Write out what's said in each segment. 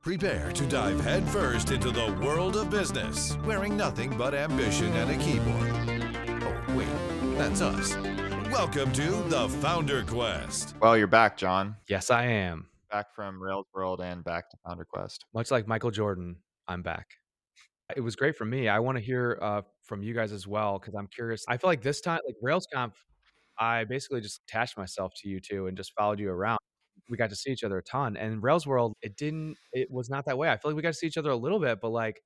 Prepare to dive headfirst into the world of business, wearing nothing but ambition and a keyboard. Oh, wait, that's us. Welcome to the FounderQuest. Well, you're back, John. Yes, I am. Back from Rails World and back to FounderQuest. Much like Michael Jordan, I'm back. It was great for me. I want to hear from you guys as well because I'm curious. I feel like this time, like RailsConf, I basically just attached myself to you two and just followed you around. We got to see each other a ton. And Rails World, it was not that way. I feel like we got to see each other a little bit, but like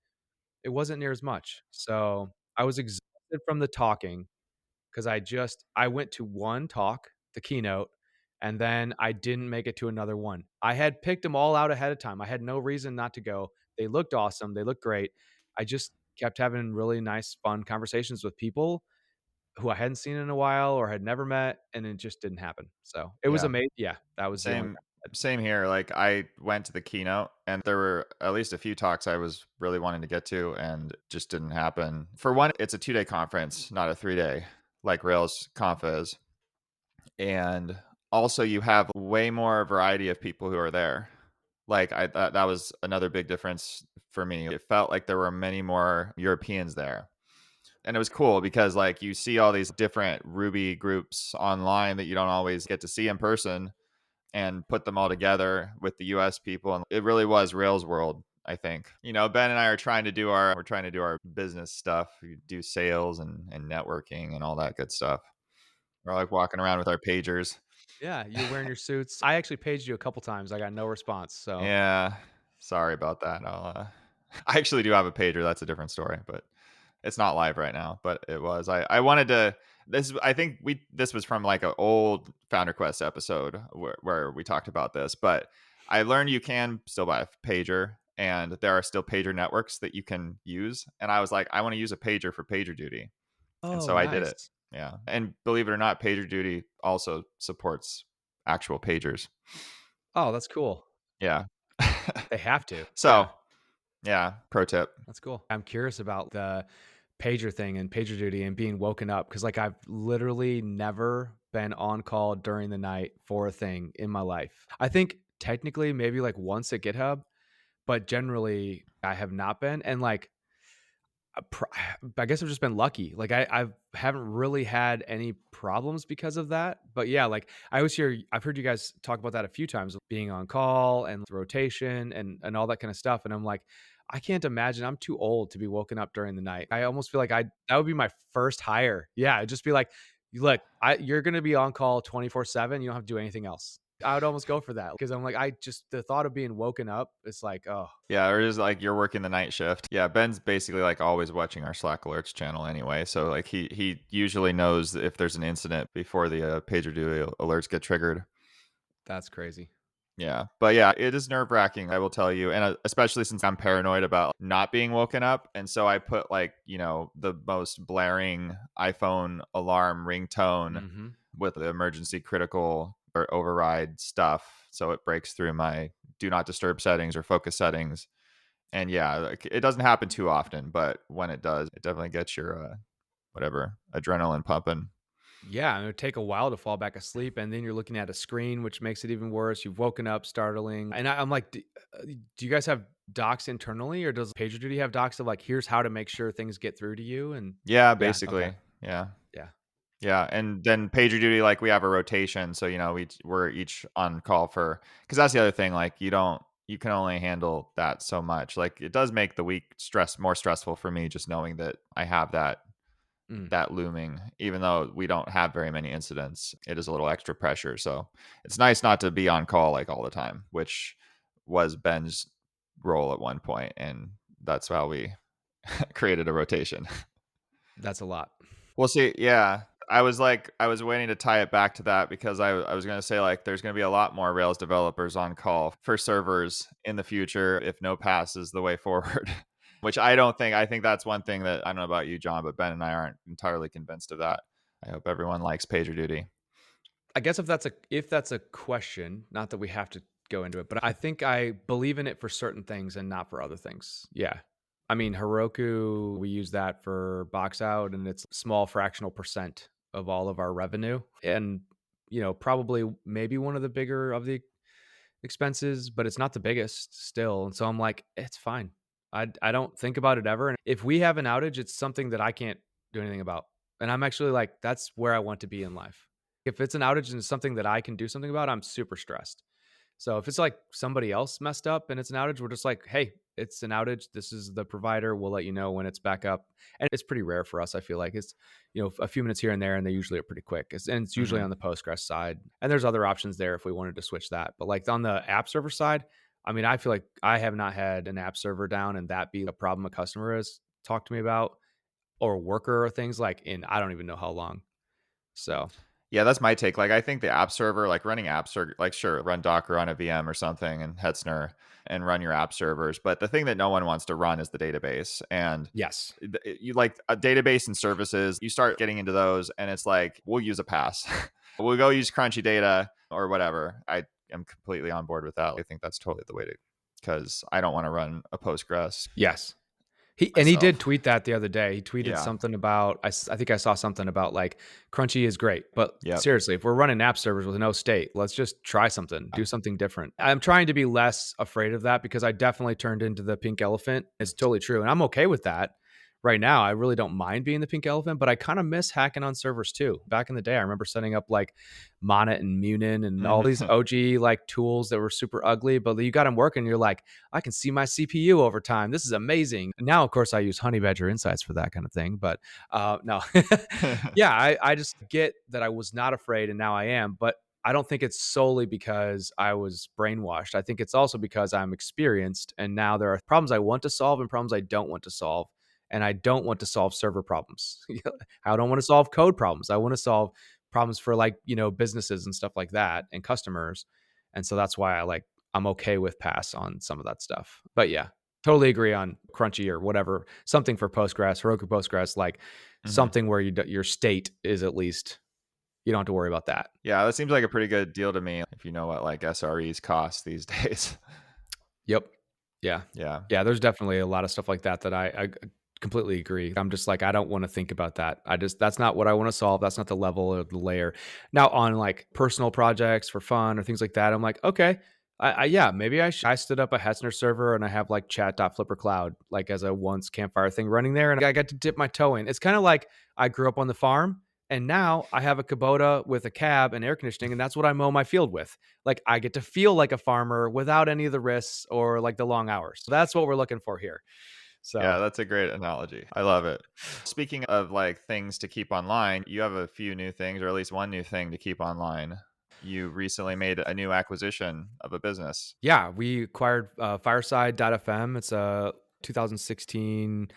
it wasn't near as much. So I was exhausted from the talking because I went to one talk, the keynote, and then I didn't make it to another one. I had picked them all out ahead of time. I had no reason not to go. They looked awesome. They looked great. I just kept having really nice, fun conversations with people who I hadn't seen in a while or had never met, and it just didn't happen. So it was amazing. Yeah, that was the only Same here. Like I went to the keynote and there were at least a few talks I was really wanting to get to and just didn't happen. For one, it's a 2-day conference, not a 3-day like Rails Conf is. And also you have way more variety of people who are there. Like I thought that was another big difference for me. It felt like there were many more Europeans there. And it was cool because like you see all these different Ruby groups online that you don't always get to see in person and put them all together with the US people. And it really was Rails World, I think. You know, Ben and I are trying to do our business stuff. We do sales and networking and all that good stuff. We're like walking around with our pagers. Yeah, you're wearing your suits. I actually paged you a couple times. I got no response. So Yeah. Sorry about that. I actually do have a pager. That's a different story, but it's not live right now, but it was. I wanted to. This was from like an old FounderQuest episode where we talked about this, but I learned you can still buy a pager, and there are still pager networks that you can use. And I was like, I want to use a pager for PagerDuty, and so I did it. nice. Yeah, and believe it or not, PagerDuty also supports actual pagers. Oh, that's cool. Yeah. They have to. So, yeah, pro tip. That's cool. I'm curious about the pager thing and PagerDuty and being woken up because like I've literally never been on call during the night for a thing in my life. I think technically maybe like once at GitHub, but generally I have not been. And like I guess I've just been lucky. Like I haven't really had any problems because of that. But yeah, like I've heard you guys talk about that a few times, being on call and rotation and all that kind of stuff. And I'm like, I can't imagine. I'm too old to be woken up during the night. I almost feel like that would be my first hire. Yeah, it'd just be like, look, you're gonna be on call 24/7. You don't have to do anything else. I would almost go for that because I'm like, the thought of being woken up, it's like, oh. Yeah, or just like you're working the night shift. Yeah, Ben's basically like always watching our Slack alerts channel anyway. So like he usually knows if there's an incident before the PagerDuty alerts get triggered. That's crazy. Yeah, but yeah, it is nerve wracking, I will tell you. And especially since I'm paranoid about not being woken up. And so I put like, the most blaring iPhone alarm ringtone with the emergency critical or override stuff. So it breaks through my do not disturb settings or focus settings. And yeah, like, it doesn't happen too often, but when it does, it definitely gets your adrenaline pumping. Yeah, and it would take a while to fall back asleep, and then you're looking at a screen, which makes it even worse. You've woken up startling, and I'm like, do you guys have docs internally, or does PagerDuty have docs of like, here's how to make sure things get through to you? And yeah, basically, okay. yeah. Yeah. And then PagerDuty, like we have a rotation, so we're each on call because that's the other thing. Like you can only handle that so much. Like it does make the week more stressful for me, just knowing that I have that looming. Even though we don't have very many incidents, it is a little extra pressure. So it's nice not to be on call like all the time, which was Ben's role at one point, and that's how we created a rotation. That's a lot. We'll see. Yeah. I was waiting to tie it back to that because I was going to say like there's going to be a lot more Rails developers on call for servers in the future if no pass is the way forward, which I don't think. I think that's one thing that I don't know about you, John, but Ben and I aren't entirely convinced of that. I hope everyone likes PagerDuty. I guess if that's a question, not that we have to go into it, but I think I believe in it for certain things and not for other things. Yeah. I mean, Heroku, we use that for box out, and it's a small fractional percent of all of our revenue. And, probably maybe one of the bigger of the expenses, but it's not the biggest still. And so I'm like, it's fine. I don't think about it ever. And if we have an outage, it's something that I can't do anything about. And I'm actually like, that's where I want to be in life. If it's an outage and it's something that I can do something about, I'm super stressed. So if it's like somebody else messed up and it's an outage, we're just like, hey, it's an outage. This is the provider. We'll let you know when it's back up. And it's pretty rare for us. I feel like it's, a few minutes here and there, and they usually are pretty quick. And it's usually Hmm. on the Postgres side. And there's other options there if we wanted to switch that. But like on the app server side, I mean, I feel like I have not had an app server down and that be a problem a customer has talked to me about, or worker or things like in I don't even know how long. So Yeah, that's my take. Like, I think the app server, like running apps are like, sure, run Docker on a VM or something and Hetzner and run your app servers. But the thing that no one wants to run is the database. And yes. you like a database and services, you start getting into those and it's like, we'll use a pass. We'll go use crunchy data or whatever. I am completely on board with that. I think that's totally the way to, because I don't want to run a Postgres Yes. He did myself. tweet that the other day. He tweeted Yeah. something about I think I saw something about like Crunchy is great, but Yep. seriously, if we're running app servers with no state, let's just try something, do something different. I'm trying to be less afraid of that because I definitely turned into the pink elephant. It's totally true, and I'm okay with that. Right now, I really don't mind being the pink elephant, but I kind of miss hacking on servers too. Back in the day, I remember setting up like Monet and Munin and all these Mhm. OG like tools that were super ugly, but you got them working. You're like, I can see my CPU over time. This is amazing. Now, of course, I use Honey Badger Insights for that kind of thing. But no, yeah, I just get that I was not afraid and now I am. But I don't think it's solely because I was brainwashed. I think it's also because I'm experienced and now there are problems I want to solve and problems I don't want to solve. And I don't want to solve server problems. I don't want to solve code problems. I want to solve problems for like, businesses and stuff like that and customers. And so that's why I'm okay with pass on some of that stuff. But yeah, totally agree on Crunchy or whatever, something for Postgres, Heroku Postgres, like Mhm. something where your state is at least, you don't have to worry about that. Yeah, that seems like a pretty good deal to me if you know what like SREs cost these days. Yep. Yeah. Yeah. Yeah. There's definitely a lot of stuff like that that I completely agree. I'm just like, I don't want to think about that. That's not what I want to solve. That's not the level or the layer. Now, on like personal projects for fun or things like that, I'm like, okay, yeah, maybe I stood up a Hetzner server and I have like chat.flippercloud, like as a once campfire thing running there. And I got to dip my toe in. It's kind of like I grew up on the farm and now I have a Kubota with a cab and air conditioning. And that's what I mow my field with. Like I get to feel like a farmer without any of the risks or like the long hours. So that's what we're looking for here. Yeah, So that's a great analogy. I love it. Speaking of like things to keep online, you have a few new things, or at least one new thing to keep online. You recently made a new acquisition of a business. yeah, we acquired Fireside.fm. It's a 2016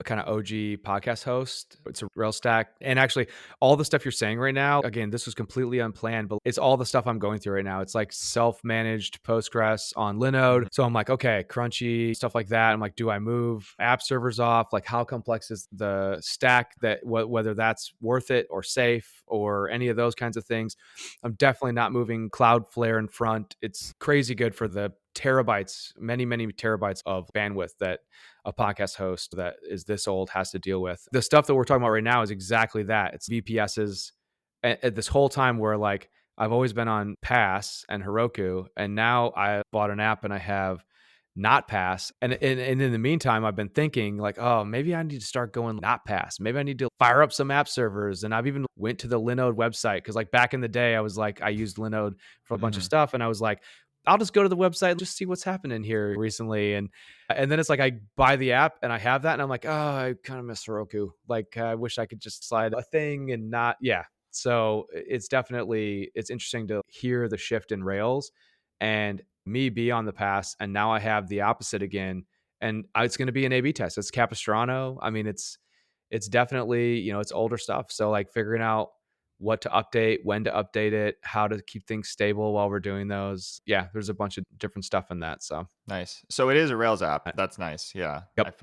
kind of OG podcast host. It's a rail stack. And actually, all the stuff you're saying right now, again, this was completely unplanned, but it's all the stuff I'm going through right now. It's like self managed Postgres on Linode. Mhm. So I'm like, okay, Crunchy, stuff like that. I'm like, do I move app servers off? Like, how complex is the stack that whether that's worth it or safe or any of those kinds of things? I'm definitely not moving Cloudflare in front. It's crazy good for the terabytes, many, many terabytes of bandwidth that a podcast host that is this old has to deal with. The stuff that we're talking about right now is exactly that. It's VPSs. At this whole time where like I've always been on Pass and Heroku, and now I bought an app and I have not pass. And in the meantime, I've been thinking like, oh, maybe I need to start going not pass. Maybe I need to fire up some app servers. And I've even went to the Linode website because like back in the day, I was like, I used Linode for a bunch of Mhm. stuff, and I was like, I'll just go to the website and just see what's happening here recently. And then it's like I buy the app and I have that, and I'm like, oh, I kind of miss Heroku. Like I wish I could just slide a thing and not, yeah. So it's interesting to hear the shift in Rails and me be on the pass, and now I have the opposite again, and it's going to be an A/B test. It's Capistrano. I mean, it's definitely it's older stuff. So like figuring out what to update, when to update it, how to keep things stable while we're doing those. Yeah, there's a bunch of different stuff in that. So Nice. So it is a Rails app. uh, That's nice. Yeah. yep,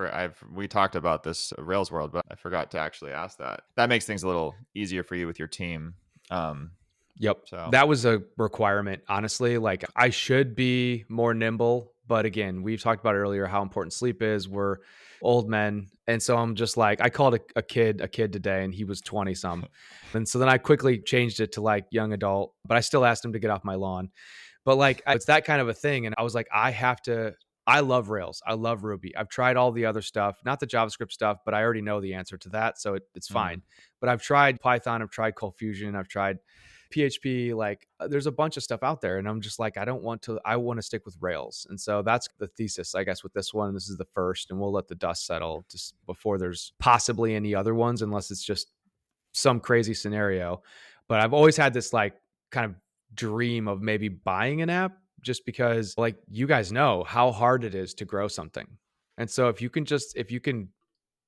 We talked about this Rails world, but I forgot to actually ask that. That makes things a little easier for you with your team. Um, yep. so That was a requirement, honestly. Like I should be more nimble, but again, we've talked about earlier how important sleep is. We're old men, and so I'm just like I called a kid today, and he was 20 some, and so then I quickly changed it to like young adult, but I still asked him to get off my lawn. But like, it's that kind of a thing. And I was like, I love Rails. I love Ruby. I've tried all the other stuff, not the JavaScript stuff, but I already know the answer to that. So it's Mm. fine. But I've tried Python, I've tried Cold Fusion, I've tried PHP. Like, there's a bunch of stuff out there. And I'm just like, I want to stick with Rails. And so that's the thesis, I guess, with this one. This is the first, and we'll let the dust settle just before there's possibly any other ones, unless it's just some crazy scenario. But I've always had this like kind of dream of maybe buying an app, just because like you guys know how hard it is to grow something. And so if you can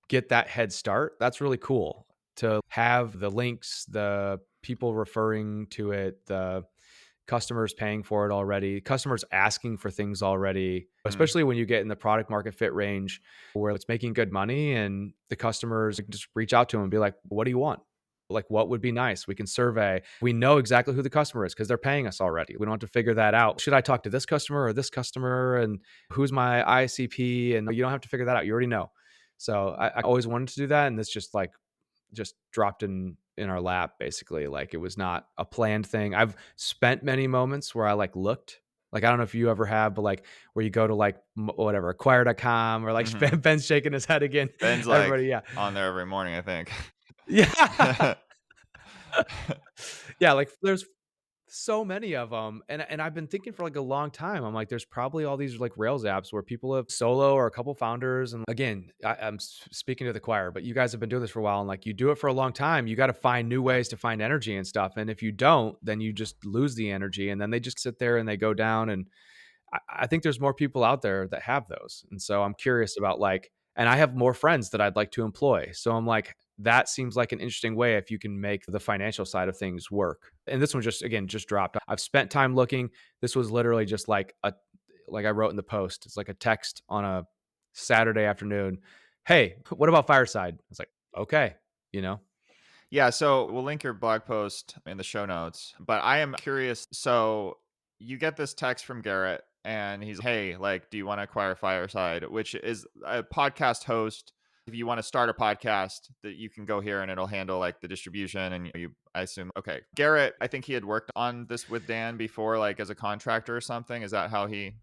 get that head start, that's really cool to have the links, the people referring to it, the customers paying for it already, customers asking for things already, Mm. especially when you get in the product market fit range where it's making good money and the customers just reach out to them and be like, what do you want? Like, what would be nice? We can survey. We know exactly who the customer is because they're paying us already. We don't have to figure that out. Should I talk to this customer or this customer? And who's my ICP? And you don't have to figure that out. You already know. So I always wanted to do that. And this just dropped in our lap, basically. Like, it was not a planned thing. I've spent many moments where I like looked, like, I don't know if you ever have, but like where you go to like whatever, acquire.com, or like Hmm. Ben's shaking his head again. Ben's like Everybody. Yeah. on there every morning, I think. Yeah. Yeah. Like, there's so many of them. And I've been thinking for like a long time. I'm like, there's probably all these like Rails apps where people have solo or a couple founders. And again, I'm speaking to the choir, but you guys have been doing this for a while, and like, you do it for a long time. You got to find new ways to find energy and stuff. And if you don't, then you just lose the energy, and then they just sit there and they go down. And I think there's more people out there that have those. And so I'm curious about like, and I have more friends that I'd like to employ. So I'm like, that seems like an interesting way if you can make the financial side of things work. And this one just dropped. I've spent time looking. This was literally just like like I wrote in the post, it's like a text on a Saturday afternoon. Hey, what about Fireside? I was like, okay, you know? Yeah, so we'll link your blog post in the show notes. But I am curious. So you get this text from Garrett, and he's, hey, like, do you want to acquire Fireside, which is a podcast host. If you want to start a podcast, that you can go here and it'll handle like the distribution. And I assume, okay. Garrett, I think he had worked on this with Dan before, like as a contractor or something. Is that how he?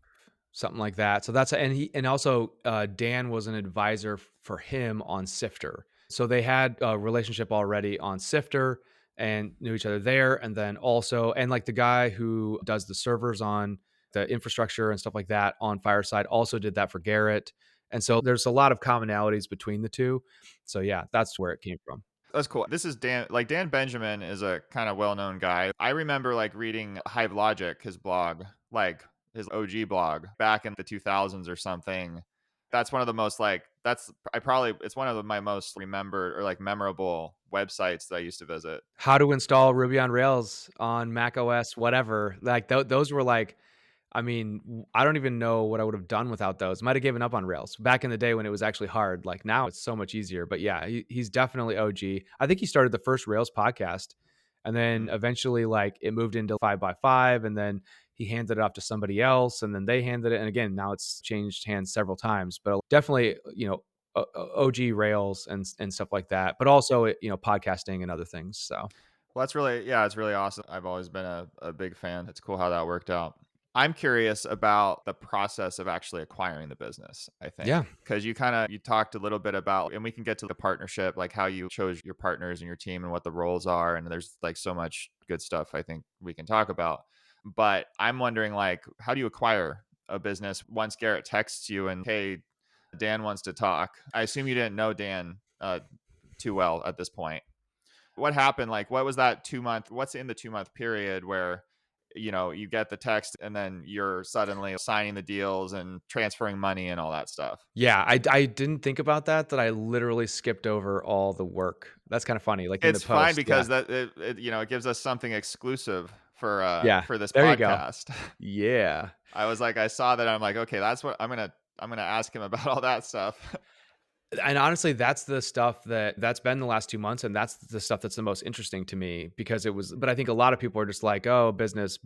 Something like that. So and also Dan was an advisor for him on Sifter. So they had a relationship already on Sifter and knew each other there. And then also, and like the guy who does the servers on the infrastructure and stuff like that on Fireside also did that for Garrett. And so there's a lot of commonalities between the two. So yeah, that's where it came from. That's cool. This is Dan. Like, Dan Benjamin is a kind of well-known guy. I remember like reading Hive Logic, his blog, like his OG blog back in the 2000s or something. That's one of the most like it's one of my most remembered or like memorable websites that I used to visit. How to install Ruby on Rails on Mac OS, whatever. Like those were like, I mean, I don't even know what I would have done without those. Might have given up on Rails back in the day when it was actually hard. Like, now it's so much easier. But yeah, he's definitely OG. I think he started the first Rails podcast, and then Mm. eventually like it moved into 5x5, and then he handed it off to somebody else, and then they handed it. And again, now it's changed hands several times. But definitely, OG Rails and stuff like that. But also, podcasting and other things. So Well, it's really awesome. I've always been a big fan. It's cool how that worked out. I'm curious about the process of actually acquiring the business, I think, yeah, because you talked a little bit about, and we can get to the partnership, like how you chose your partners and your team and what the roles are. And there's like so much good stuff I think we can talk about. But I'm wondering, like, how do you acquire a business once Garrett texts you and, hey, Dan wants to talk? I assume you didn't know Dan too well at this point. What happened? Like, what was that 2 month? What's in the 2 month period where, you get the text and then you're suddenly signing the deals and transferring money and all that stuff? yeah. I didn't think about that I literally skipped over all the work. That's kind of funny. Like in the It's fine post. Yeah. because that it gives us something exclusive Yeah. for this There you go. podcast. Yeah. I saw that. I'm like, okay, that's what I'm gonna ask him about all that stuff. And honestly, that's the stuff that's been the last 2 months. And that's the stuff that's the most interesting to me, because but I think a lot of people are just like, oh, business,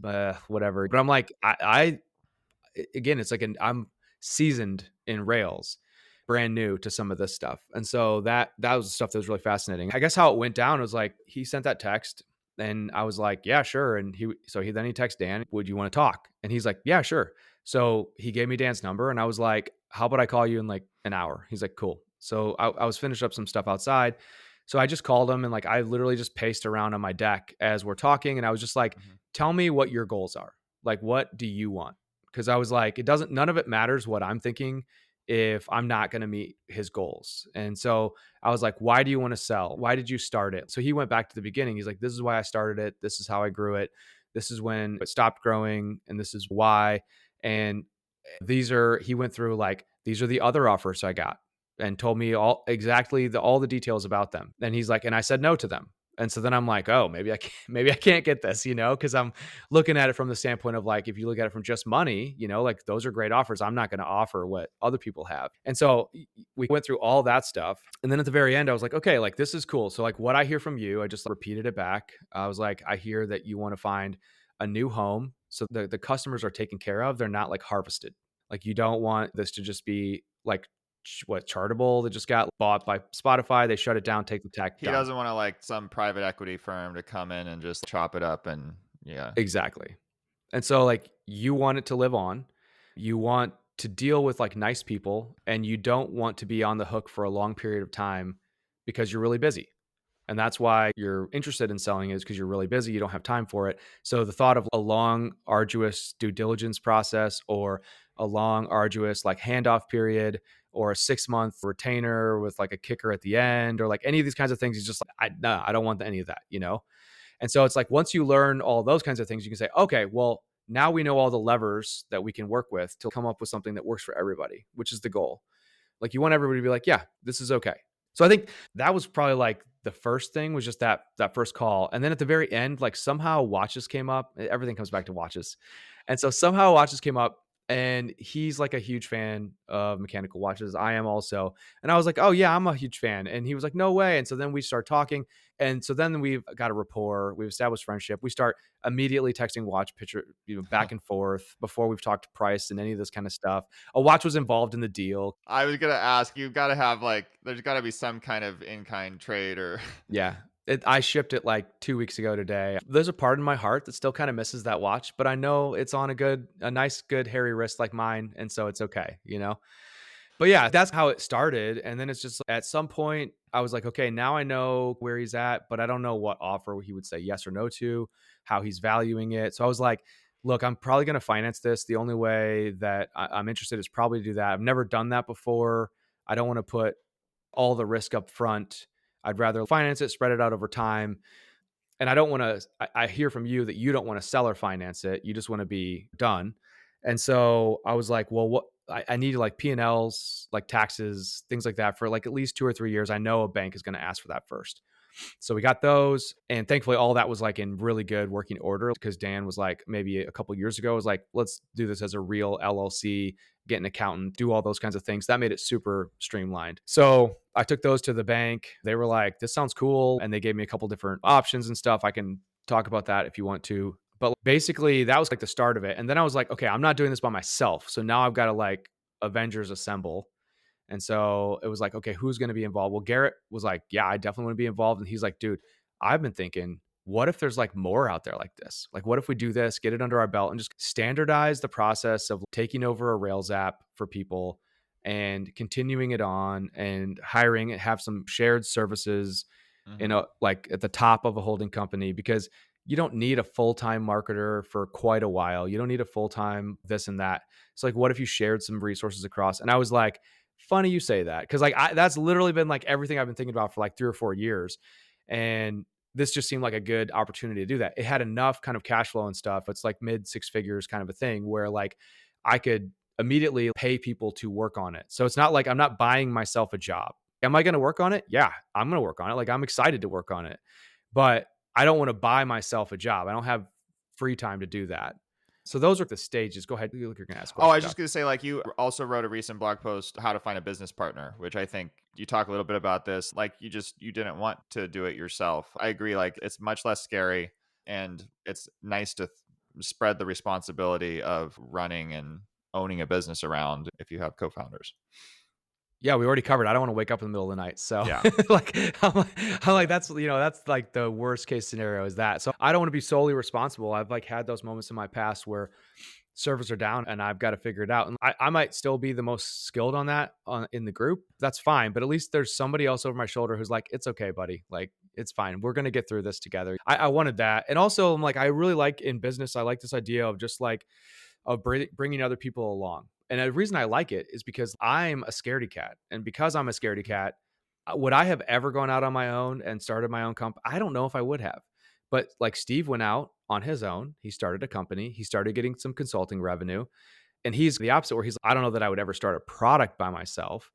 whatever. But I'm like, again, it's like I'm seasoned in Rails, brand new to some of this stuff. And so that was the stuff that was really fascinating. I guess how it went down was like, he sent that text. And I was like, yeah, sure. And then he texted Dan, would you want to talk? And he's like, yeah, sure. So he gave me Dan's number and I was like, how about I call you in like an hour? He's like, cool. So I was finished up some stuff outside. So I just called him and like I literally just paced around on my deck as we're talking. And I was just like, Mhm. tell me what your goals are. Like, what do you want? Because I was like, none of it matters what I'm thinking if I'm not going to meet his goals. And so I was like, why do you want to sell? Why did you start it? So he went back to the beginning. He's like, this is why I started it. This is how I grew it. This is when it stopped growing. And this is why. And he went through like, these are the other offers I got and told me all the details about them. And he's like, and I said no to them. And so then I'm like, oh, maybe I can't get this, because I'm looking at it from the standpoint of like, if you look at it from just money, like those are great offers. I'm not going to offer what other people have. And so we went through all that stuff. And then at the very end, I was like, okay, like this is cool. So like what I hear from you, I just repeated it back. I was like, I hear that you want to find a new home. So the customers are taken care of. They're not like harvested. Like you don't want this to just be like Chartable that just got bought by Spotify. They shut it down, take the tech, He done. doesn't want to like some private equity firm to come in and just chop it up and yeah. Exactly. And so like you want it to live on. You want to deal with like nice people and you don't want to be on the hook for a long period of time because you're really busy. And that's why you're interested in selling is because you're really busy. You don't have time for it. So the thought of a long, arduous due diligence process or a long, arduous like handoff period or a 6-month retainer with like a kicker at the end or like any of these kinds of things is just like, I don't want any of that. And so it's like, once you learn all those kinds of things, you can say, okay, well, now we know all the levers that we can work with to come up with something that works for everybody, which is the goal. Like you want everybody to be like, yeah, this is okay. So I think that was probably like the first thing was just that first call. And then at the very end, like somehow watches came up. Everything comes back to watches. And so somehow watches came up and he's like a huge fan of mechanical watches. I am also. And I was like, oh yeah, I'm a huge fan. And he was like, no way. And so then we start talking. And so then we've got a rapport. We've established friendship. We start immediately texting watch picture, back and forth before we've talked price and any of this kind of stuff. A watch was involved in the deal. I was gonna ask, you've got to have like, there's got to be some kind of in-kind trade or. Yeah. I shipped it like 2 weeks ago today. There's a part in my heart that still kind of misses that watch, but I know it's on a nice, good hairy wrist like mine. And so it's okay. But yeah, that's how it started. And then it's just at some point, I was like, okay, now I know where he's at, but I don't know what offer he would say yes or no to, how he's valuing it. So I was like, look, I'm probably going to finance this. The only way that I'm interested is probably to do that. I've never done that before. I don't want to put all the risk up front. I'd rather finance it, spread it out over time. And I don't want to, I hear from you that you don't want to sell or finance it. You just want to be done. And so I was like, well, what I need like P&Ls, like taxes, things like that for like at least 2 or 3 years. I know a bank is going to ask for that first. So we got those. And thankfully all that was like in really good working order because Dan was like, maybe a couple years ago was like, let's do this as a real LLC, get an accountant, do all those kinds of things. That made it super streamlined. So I took those to the bank. They were like, this sounds cool. And they gave me a couple different options and stuff. I can talk about that if you want to. But basically that was like the start of it. And then I was like, okay, I'm not doing this by myself. So now I've got to like Avengers assemble. And so it was like, okay, who's going to be involved? Well, Garrett was like, yeah, I definitely want to be involved. And he's like, dude, I've been thinking, what if there's like more out there like this? Like, what if we do this, get it under our belt and just standardize the process of taking over a Rails app for people and continuing it on and hiring and have some shared services like at the top of a holding company because you don't need a full-time marketer for quite a while. You don't need a full-time this and that. It's like, what if you shared some resources across? And I was like, funny you say that. Cause like that's literally been like everything I've been thinking about for like 3 or 4 years. And this just seemed like a good opportunity to do that. It had enough kind of cash flow and stuff. It's like mid 6 figures kind of a thing where like I could immediately pay people to work on it. So it's not like I'm not buying myself a job. Am I going to work on it? Yeah, I'm going to work on it. Like I'm excited to work on it, but I don't want to buy myself a job. I don't have free time to do that. So those are the stages. Go ahead. You're going to ask Oh, I questions. was just going to say, like, you also wrote a recent blog post, How to Find a Business Partner, which I think you talk a little bit about this. Like, you didn't want to do it yourself. I agree. Like, it's much less scary and it's nice to spread the responsibility of running and owning a business around if you have co-founders. Yeah, we already covered. I don't want to wake up in the middle of the night. So Yeah. like, I'm like, that's, that's like the worst case scenario is that. So I don't want to be solely responsible. I've like had those moments in my past where servers are down and I've got to figure it out. And I might still be the most skilled on that in the group. That's fine. But at least there's somebody else over my shoulder who's like, it's okay, buddy. Like, it's fine. We're going to get through this together. I wanted that. And also I'm like, I really like in business, I like this idea of just like, of bringing other people along. And the reason I like it is because I'm a scaredy cat. And because I'm a scaredy cat, would I have ever gone out on my own and started my own company? I don't know if I would have. But like Steve went out on his own. He started a company. He started getting some consulting revenue. And he's the opposite where I don't know that I would ever start a product by myself.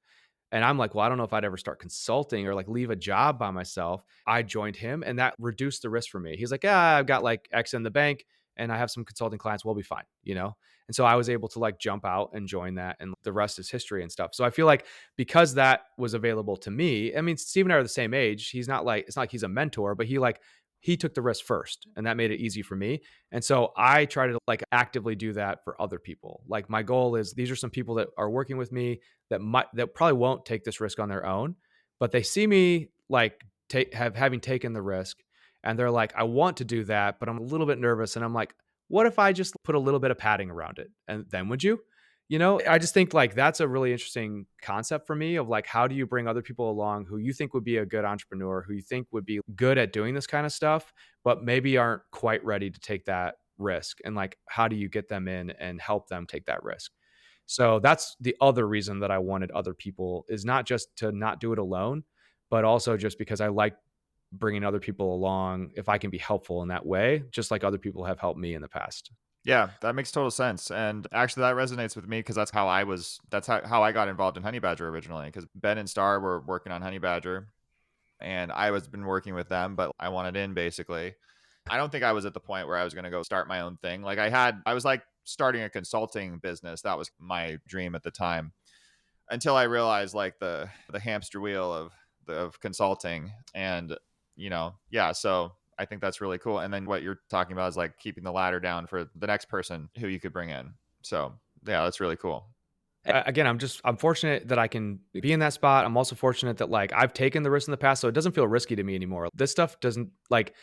And I'm like, well, I don't know if I'd ever start consulting or like leave a job by myself. I joined him and that reduced the risk for me. He's like, yeah, I've got like X in the bank and I have some consulting clients. We'll be fine, And so I was able to like jump out and join that. And the rest is history and stuff. So I feel like because that was available to me, I mean, Steve and I are the same age. He's not like, it's not like he's a mentor, but he took the risk first and that made it easy for me. And so I try to like actively do that for other people. Like my goal is these are some people that are working with me that probably won't take this risk on their own, but they see me like having taken the risk and they're like, I want to do that, but I'm a little bit nervous. And I'm like, what if I just put a little bit of padding around it? And then would you? I just think like that's a really interesting concept for me of like, how do you bring other people along who you think would be a good entrepreneur, who you think would be good at doing this kind of stuff, but maybe aren't quite ready to take that risk? And like, how do you get them in and help them take that risk? So that's the other reason that I wanted other people is not just to not do it alone, but also just because I like bringing other people along if I can be helpful in that way, just like other people have helped me in the past. Yeah, that makes total sense. And actually that resonates with me because that's how I got involved in Honey Badger originally. Because Ben and Star were working on Honey Badger and I was been working with them, but I wanted in basically. I don't think I was at the point where I was going to go start my own thing. Like I was like starting a consulting business. That was my dream at the time until I realized like the hamster wheel of consulting and yeah. So I think that's really cool. And then what you're talking about is like keeping the ladder down for the next person who you could bring in. So yeah, that's really cool. Again, I'm fortunate that I can be in that spot. I'm also fortunate that like I've taken the risk in the past, so it doesn't feel risky to me anymore. This stuff doesn't like,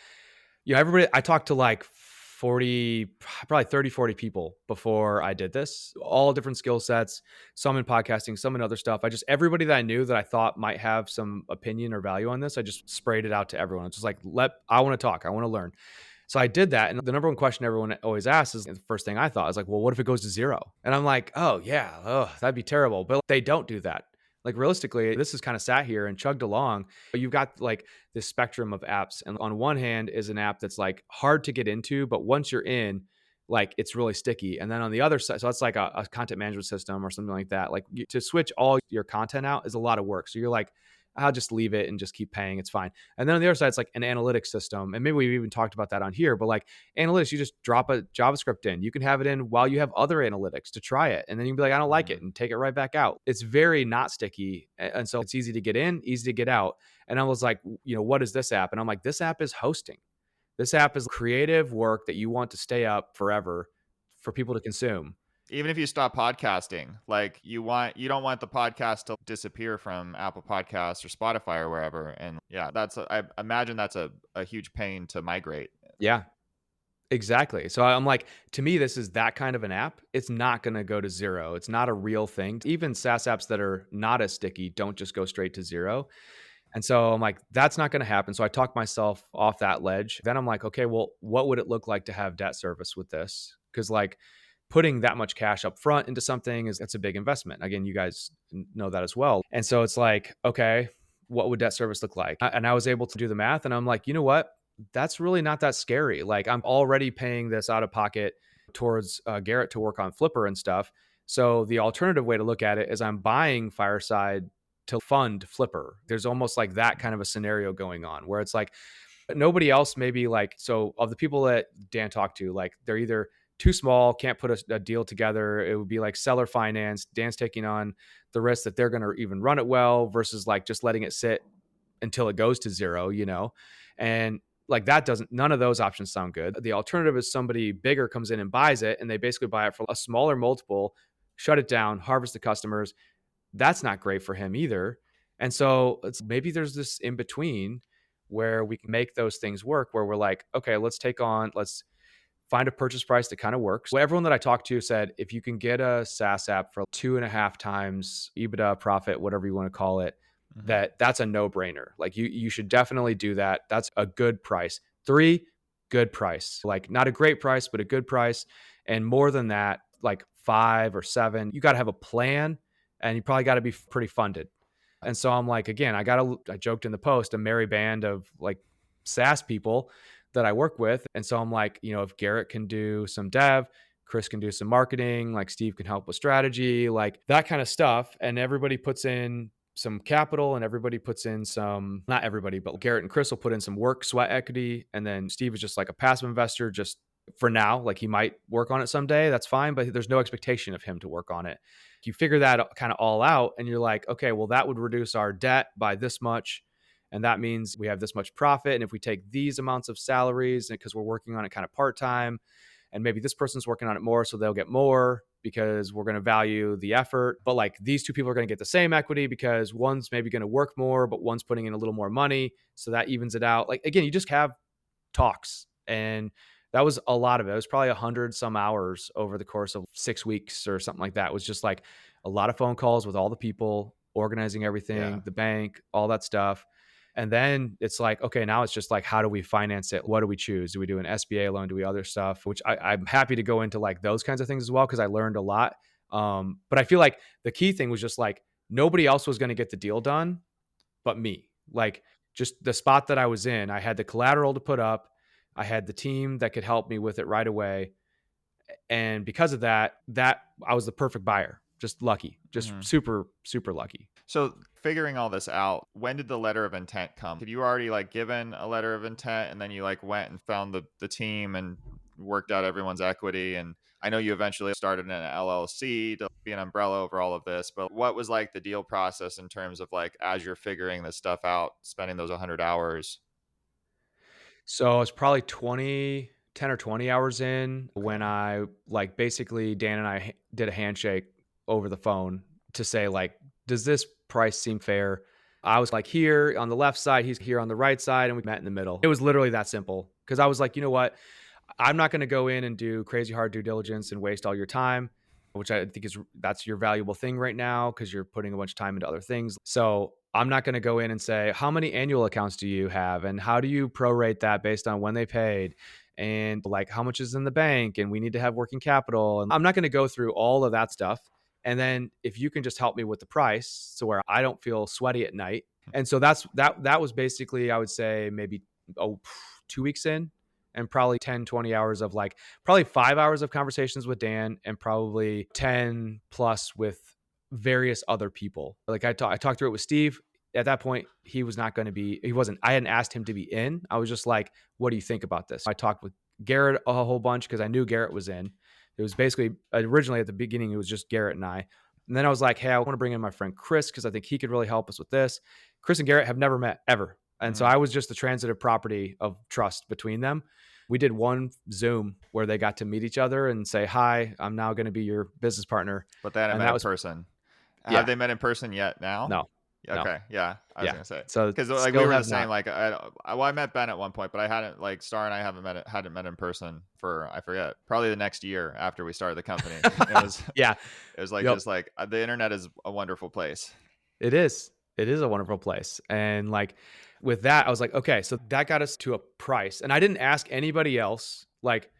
everybody, I talked to like 40, probably 30, 40 people before I did this, all different skill sets, some in podcasting, some in other stuff. Everybody that I knew that I thought might have some opinion or value on this, I just sprayed it out to everyone. It's just like, I want to talk. I want to learn. So I did that. And the number one question everyone always asks is the first thing I thought is like, well, what if it goes to zero? And I'm like, oh yeah, that'd be terrible. But they don't do that. Like realistically, this is kind of sat here and chugged along. You've got like this spectrum of apps. And on one hand is an app that's like hard to get into, but once you're in, like it's really sticky. And then on the other side, so it's like a content management system or something like that. Like to switch all your content out is a lot of work. So you're like, I'll just leave it and just keep paying. It's fine. And then on the other side, it's like an analytics system. And maybe we've even talked about that on here, but like analytics, you just drop a JavaScript in. You can have it in while you have other analytics to try it. And then you can be like, I don't like it and take it right back out. It's very not sticky. And so it's easy to get in, easy to get out. And I was like, what is this app? And I'm like, this app is hosting. This app is creative work that you want to stay up forever for people to consume. Even if you stop podcasting, like you don't want the podcast to disappear from Apple Podcasts or Spotify or wherever. And yeah, I imagine that's a huge pain to migrate. Yeah, exactly. So I'm like, to me, this is that kind of an app. It's not going to go to zero. It's not a real thing. Even SaaS apps that are not as sticky don't just go straight to zero. And so I'm like, that's not going to happen. So I talked myself off that ledge. Then I'm like, okay, well, what would it look like to have debt service with this? Because like putting that much cash up front into something it's a big investment. Again, you guys know that as well. And so it's like, okay, what would debt service look like? And I was able to do the math and I'm like, you know what? That's really not that scary. Like I'm already paying this out of pocket towards Garrett to work on Flipper and stuff. So the alternative way to look at it is I'm buying Fireside to fund Flipper. There's almost like that kind of a scenario going on where it's like nobody else maybe like, so of the people that Dan talked to, like they're either too small, can't put a deal together. It would be like seller finance. Dan's taking on the risk that they're going to even run it well versus like just letting it sit until it goes to zero, and like none of those options sound good. The alternative is somebody bigger comes in and buys it and they basically buy it for a smaller multiple, shut it down, harvest the customers, that's not great for him either. And so maybe there's this in between where we can make those things work, where we're like, okay, let's find a purchase price that kind of works. Well, everyone that I talked to said, if you can get a SaaS app for 2.5 times EBITDA profit, whatever you want to call it, that's a no-brainer. Like you should definitely do that. That's a good price. 3, good price. Like not a great price, but a good price. And more than that, like 5 or 7, you got to have a plan and you probably got to be pretty funded. And so I'm like, again, I joked in the post, a merry band of like SaaS people that I work with. And so I'm like, if Garrett can do some dev, Chris can do some marketing, like Steve can help with strategy, like that kind of stuff. And everybody puts in some capital and everybody puts in some, not everybody, but Garrett and Chris will put in some work, sweat equity. And then Steve is just like a passive investor, just for now. Like he might work on it someday. That's fine. But there's no expectation of him to work on it. You figure that kind of all out and you're like, okay, well, that would reduce our debt by this much. And that means we have this much profit. And if we take these amounts of salaries, because we're working on it kind of part-time, and maybe this person's working on it more, so they'll get more because we're going to value the effort. But like these 2 people are going to get the same equity because one's maybe going to work more, but one's putting in a little more money. So that evens it out. Like, again, you just have talks. And that was a lot of it. It was probably 100 some hours over the course of 6 weeks or something like that. It was just like a lot of phone calls with all the people, organizing everything, the bank, all that stuff. And then it's like, okay, now it's just like, how do we finance it? What do we choose? Do we do an SBA loan? Do we other stuff? Which I'm happy to go into like those kinds of things as well, because I learned a lot. But I feel like the key thing was just like, nobody else was going to get the deal done but me. Like just the spot that I was in, I had the collateral to put up. I had the team that could help me with it right away. And because of that, I was the perfect buyer. Just lucky, just super, super lucky. So figuring all this out, when did the letter of intent come? Had you already like given a letter of intent and then you like went and found the team and worked out everyone's equity? And I know you eventually started an LLC to be an umbrella over all of this, but what was like the deal process in terms of like, as you're figuring this stuff out, spending those 100 hours? So it's probably 10 or 20 hours in when I like basically Dan and I did a handshake over the phone to say like, does this price seem fair? I was like here on the left side, he's here on the right side, and we met in the middle. It was literally that simple because I was like, you know what? I'm not going to go in and do crazy hard due diligence and waste all your time, which I think that's your valuable thing right now because you're putting a bunch of time into other things. So I'm not going to go in and say, how many annual accounts do you have? And how do you prorate that based on when they paid? And like, how much is in the bank? And we need to have working capital. And I'm not going to go through all of that stuff. And then if you can just help me with the price so where I don't feel sweaty at night. And so that was basically, I would say maybe 2 weeks in, and probably 10, 20 hours of like, probably 5 hours of conversations with Dan and probably 10 plus with various other people. Like I talked through it with Steve. At that point, he I hadn't asked him to be in. I was just like, what do you think about this? I talked with Garrett a whole bunch because I knew Garrett was in. It was basically originally at the beginning, it was just Garrett and I. And then I was like, hey, I want to bring in my friend Chris because I think he could really help us with this. Chris and Garrett have never met ever. And so I was just the transitive property of trust between them. We did one Zoom where they got to meet each other and say, hi, I'm now going to be your business partner. But they hadn't met in person. Yeah. Have they met in person yet now? No. Okay. No. Yeah. I was going to say. So because like we were the same, like I met Ben at one point, but I hadn't like Star and I hadn't met in person for, I forget, probably the next year after we started the company. It was, it was like, just like the internet is a wonderful place. It is a wonderful place. And like with that, I was like, okay, so that got us to a price. And I didn't ask anybody else. Like,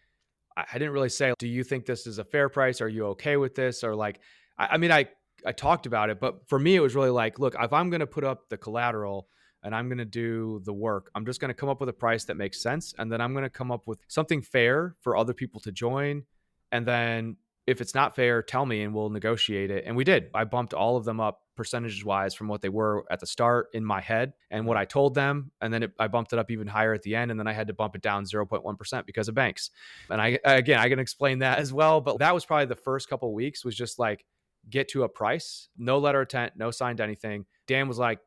I didn't really say, do you think this is a fair price? Are you okay with this? Or like, I mean, I talked about it, but for me, it was really like, look, if I'm going to put up the collateral and I'm going to do the work, I'm just going to come up with a price that makes sense. And then I'm going to come up with something fair for other people to join. And then if it's not fair, tell me and we'll negotiate it. And we did. I bumped all of them up percentage wise from what they were at the start in my head and what I told them. And then I bumped it up even higher at the end. And then I had to bump it down 0.1% because of banks. And I can explain that as well. But that was probably the first couple of weeks was just like, get to a price, no letter of intent, no signed anything. Dan was like,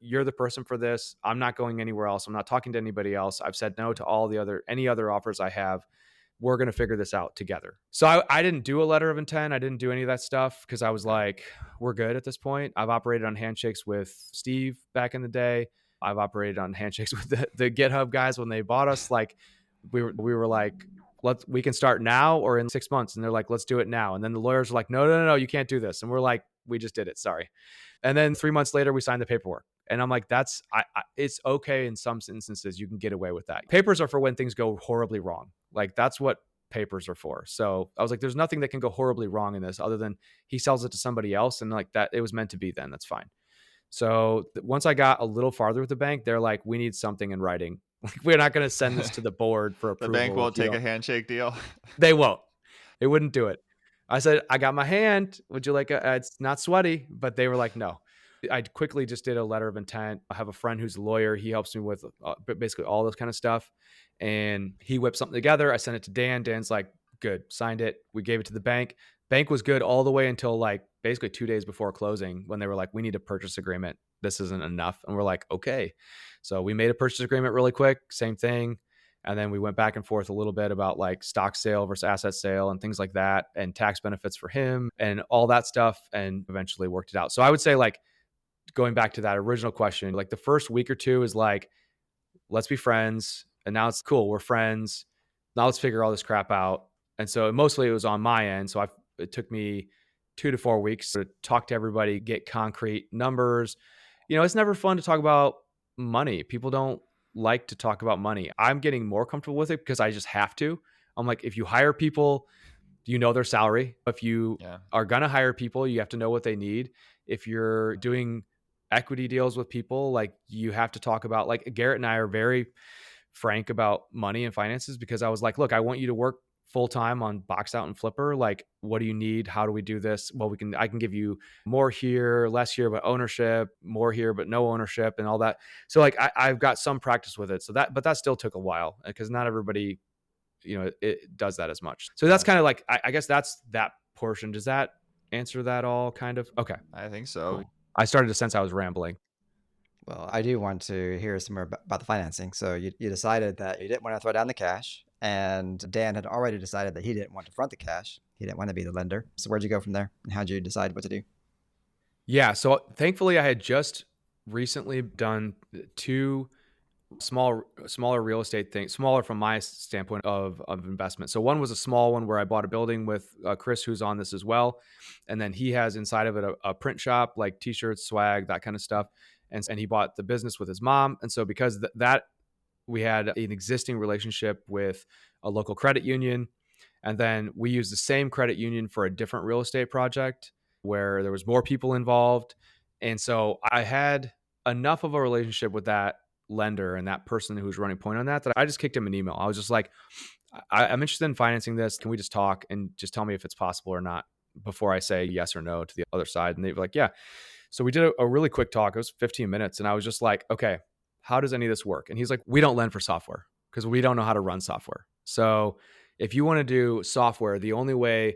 you're the person for this. I'm not going anywhere else. I'm not talking to anybody else. I've said no to any other offers I have. we're going to figure this out together. So I didn't do a letter of intent. I didn't do any of that stuff because I was like, we're good at this point. I've operated on handshakes with Steve back in the day. I've operated on handshakes with the GitHub guys when they bought us. Like we were like, we can start now or in 6 months. And they're like, let's do it now. And then the lawyers were like, no, you can't do this. And we're like, we just did it. Sorry. And then 3 months later, we signed the paperwork. And I'm like, it's okay in some instances, you can get away with that. Papers are for when things go horribly wrong. Like that's what papers are for. So I was like, there's nothing that can go horribly wrong in this other than he sells it to somebody else. And like that, it was meant to be then, that's fine. So once I got a little farther with the bank, they're like, we need something in writing. Like we're not going to send this to the board for approval. The bank won't take a handshake deal. They won't. They wouldn't do it. I said, I got my hand. Would you like it's not sweaty, but they were like, no. I quickly just did a letter of intent. I have a friend who's a lawyer. He helps me with basically all this kind of stuff. And he whipped something together. I sent it to Dan. Dan's like, good, signed it. We gave it to the bank. Bank was good all the way until like basically 2 days before closing when they were like, we need a purchase agreement. This isn't enough. And we're like, okay. So we made a purchase agreement really quick, same thing. And then we went back and forth a little bit about like stock sale versus asset sale and things like that and tax benefits for him and all that stuff, and eventually worked it out. So I would say like, going back to that original question, like the first week or two is like, let's be friends. And now it's cool. We're friends. Now let's figure all this crap out. And so mostly it was on my end. So it took me 2 to 4 weeks to talk to everybody, get concrete numbers. It's never fun to talk about money. People don't like to talk about money. I'm getting more comfortable with it because I just have to. I'm like, if you hire people, their salary. If you are going to hire people, you have to know what they need. If you're doing equity deals with people, like you have to talk about, like Garrett and I are very frank about money and finances because I was like, look, I want you to work full time on Box Out and Flipper. Like, what do you need? How do we do this? Well, I can give you more here, less here, but ownership, more here, but no ownership and all that. So like, I've got some practice with it. But that still took a while because not everybody, it does that as much. So that's kind of like, I guess that's that portion. Does that answer that all kind of? Okay. I think so. Cool. I started to sense I was rambling. Well, I do want to hear some more about the financing. So you decided that you didn't want to throw down the cash, and Dan had already decided that he didn't want to front the cash. He didn't want to be the lender. So where'd you go from there? And how'd you decide what to do? Yeah. So thankfully I had just recently done 2 smaller real estate things, smaller from my standpoint of investment. So one was a small one where I bought a building with Chris, who's on this as well. And then he has inside of it a print shop, like t-shirts, swag, that kind of stuff. And he bought the business with his mom. And so because that we had an existing relationship with a local credit union. And then we used the same credit union for a different real estate project where there was more people involved. And so I had enough of a relationship with that lender and that person who was running point on that I just kicked him an email. I was just like, I'm interested in financing this. Can we just talk and just tell me if it's possible or not before I say yes or no to the other side? And they were like, yeah. So we did a really quick talk. It was 15 minutes. And I was just like, okay, how does any of this work? And he's like, we don't lend for software because we don't know how to run software. So if you want to do software, the only way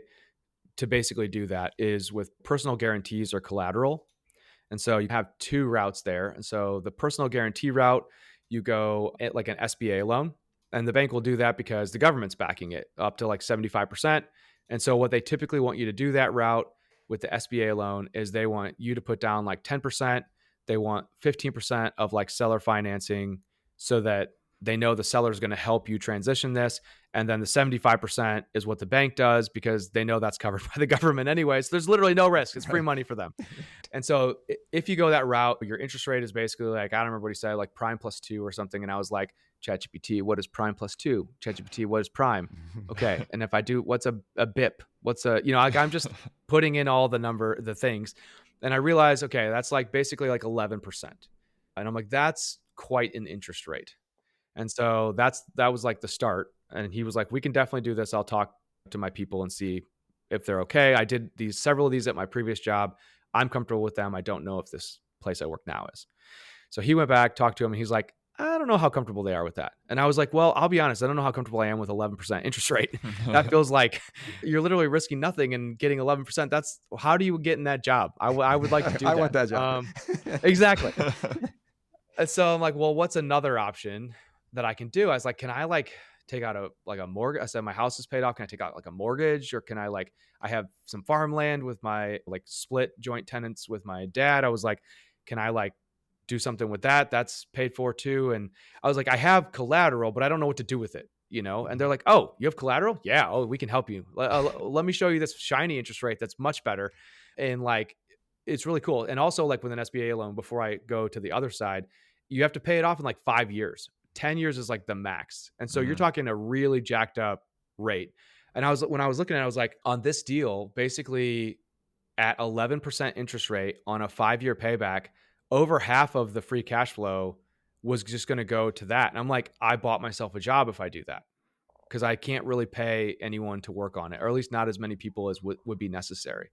to basically do that is with personal guarantees or collateral. And so you have 2 routes there. And so the personal guarantee route, you go at like an SBA loan, and the bank will do that because the government's backing it up to like 75%. And so what they typically want you to do that route with the SBA loan is they want you to put down like 10%. They want 15% of like seller financing so that they know the seller is going to help you transition this. And then the 75% is what the bank does because they know that's covered by the government anyway. So there's literally no risk. It's free money for them. And so if you go that route, your interest rate is basically like, I don't remember what he said, like prime plus 2 or something. And I was like, ChatGPT, what is prime plus 2? ChatGPT, what is prime? Okay. And if I do, what's a BIP? What's like I'm just putting in all the things. And I realized, okay, that's like basically like 11%. And I'm like, that's quite an interest rate. And so that was like the start. And he was like, we can definitely do this. I'll talk to my people and see if they're okay. I did several of these at my previous job. I'm comfortable with them. I don't know if this place I work now is. So he went back, talked to him, and he's like, I don't know how comfortable they are with that. And I was like, well, I'll be honest. I don't know how comfortable I am with 11% interest rate. That feels like you're literally risking nothing and getting 11%. That's how do you get in that job? I would like to do that. I want that job. Exactly. And so I'm like, well, what's another option that I can do? I was like, can I like take out a mortgage? I said, my house is paid off. Can I take out like a mortgage, or can I I have some farmland with my split joint tenants with my dad. I was like, can I do something with that? That's paid for too. And I was like, I have collateral, but I don't know what to do with it, And they're like, oh, you have collateral? Yeah. Oh, we can help you. Let me show you this shiny interest rate that's much better. And it's really cool. And also with an SBA loan, before I go to the other side, you have to pay it off in 5 years. 10 years is the max. And so you're talking a really jacked up rate. And when I was looking at it, I was like, on this deal, basically at 11% interest rate on a 5-year payback, over half of the free cash flow was just going to go to that. And I'm like, I bought myself a job if I do that, because I can't really pay anyone to work on it, or at least not as many people as would be necessary.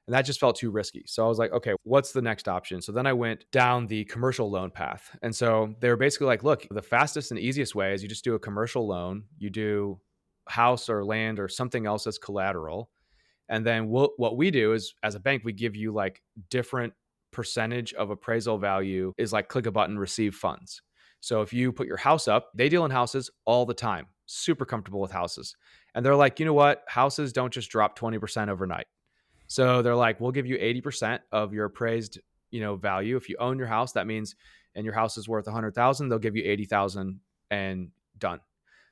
And that just felt too risky. So I was like, okay, what's the next option? So then I went down the commercial loan path. And so they were basically like, look, the fastest and easiest way is you just do a commercial loan. You do house or land or something else as collateral. And then what we do is, as a bank, we give you different percentage of appraisal value is click a button, receive funds. So if you put your house up, they deal in houses all the time, super comfortable with houses. And they're like, you know what? Houses don't just drop 20% overnight. So they're like, we'll give you 80% of your appraised, value. If you own your house, that means, and your house is worth 100,000, they'll give you 80,000 and done.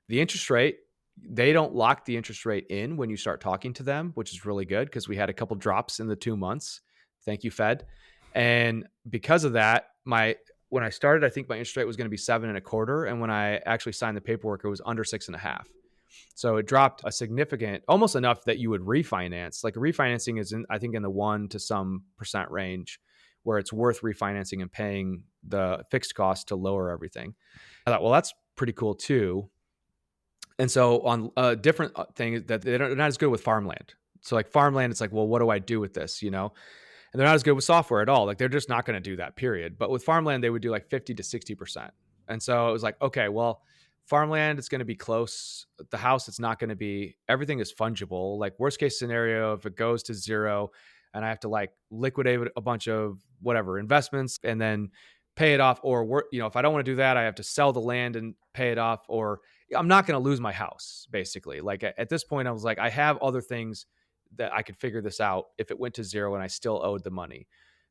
The interest rate, they don't lock the interest rate in when you start talking to them, which is really good, because we had a couple drops in the 2 months. Thank you, Fed. And because of that, when I started, I think my interest rate was going to be 7.25%. And when I actually signed the paperwork, it was under 6.5%. So it dropped a significant, almost enough that you would refinance. Refinancing is I think in the 1 to some % range, where it's worth refinancing and paying the fixed cost to lower everything. I thought, well, that's pretty cool too. And so on a different thing, that they're not as good with farmland. So farmland, it's well, what do I do with this? And they're not as good with software at all. They're just not going to do that, period. But with farmland, they would do 50 to 60%. And so it was okay, well, farmland, it's going to be close. The house, it's not going to be. Everything is fungible. Worst case scenario, if it goes to zero and I have to liquidate a bunch of whatever investments and then pay it off, or if I don't want to do that, I have to sell the land and pay it off, or I'm not going to lose my house, basically. At this point, I was I have other things that I could figure this out if it went to zero and I still owed the money.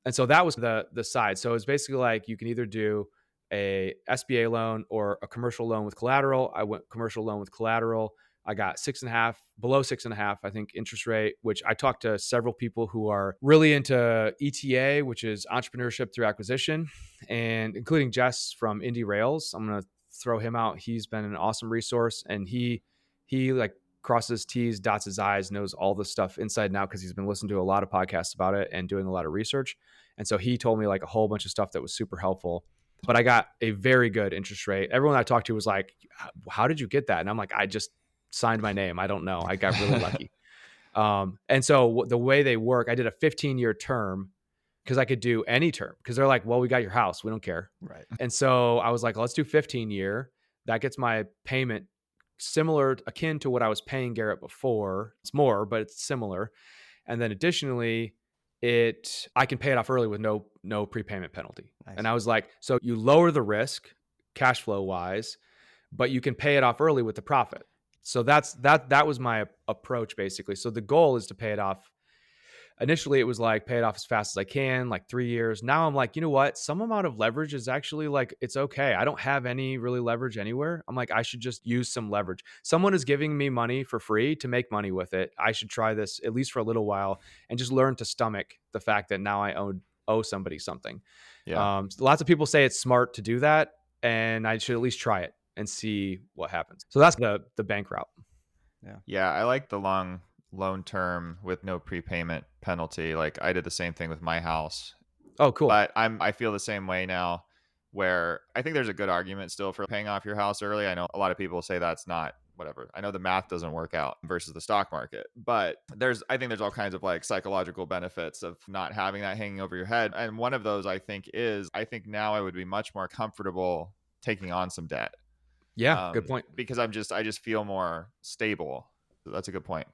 And so that was the side. So it's basically you can either do a SBA loan or a commercial loan with collateral. I went commercial loan with collateral. I got 6.5, below 6.5, I think, interest rate, which I talked to several people who are really into ETA, which is entrepreneurship through acquisition, and including Jess from Indie Rails. I'm going to throw him out. He's been an awesome resource, and he crosses T's, dots his I's, knows all this stuff inside and out, because he's been listening to a lot of podcasts about it and doing a lot of research. And so he told me a whole bunch of stuff that was super helpful. But I got a very good interest rate. Everyone I talked to was like, how did you get that? And I'm like, I just signed my name. I don't know. I got really lucky. And so the way they work, I did a 15-year term, because I could do any term, because they're like, well, we got your house, we don't care. Right. And so I was like, let's do 15-year. That gets my payment akin to what I was paying Garrett before. It's more, but it's similar. And then additionally, I can pay it off early with no prepayment penalty. Nice. And I was like, so you lower the risk cash flow wise, but you can pay it off early with the profit. So that was my approach, basically. So the goal is to pay it off. Initially, it was pay it off as fast as I can, 3 years. Now I'm you know what? Some amount of leverage is actually it's okay. I don't have any really leverage anywhere. I'm I should just use some leverage. Someone is giving me money for free to make money with it. I should try this at least for a little while and just learn to stomach the fact that now I owe somebody something. Yeah. Lots of people say it's smart to do that, and I should at least try it and see what happens. So that's the bank route. Yeah. I like the long loan term with no prepayment penalty. I did the same thing with my house. Oh, cool. But I feel the same way now, where I think there's a good argument still for paying off your house early. I know a lot of people say that's not whatever. I know the math doesn't work out versus the stock market, but I think there's all kinds of psychological benefits of not having that hanging over your head. And one of those I think now I would be much more comfortable taking on some debt. Yeah, good point. Because I just feel more stable. That's a good point.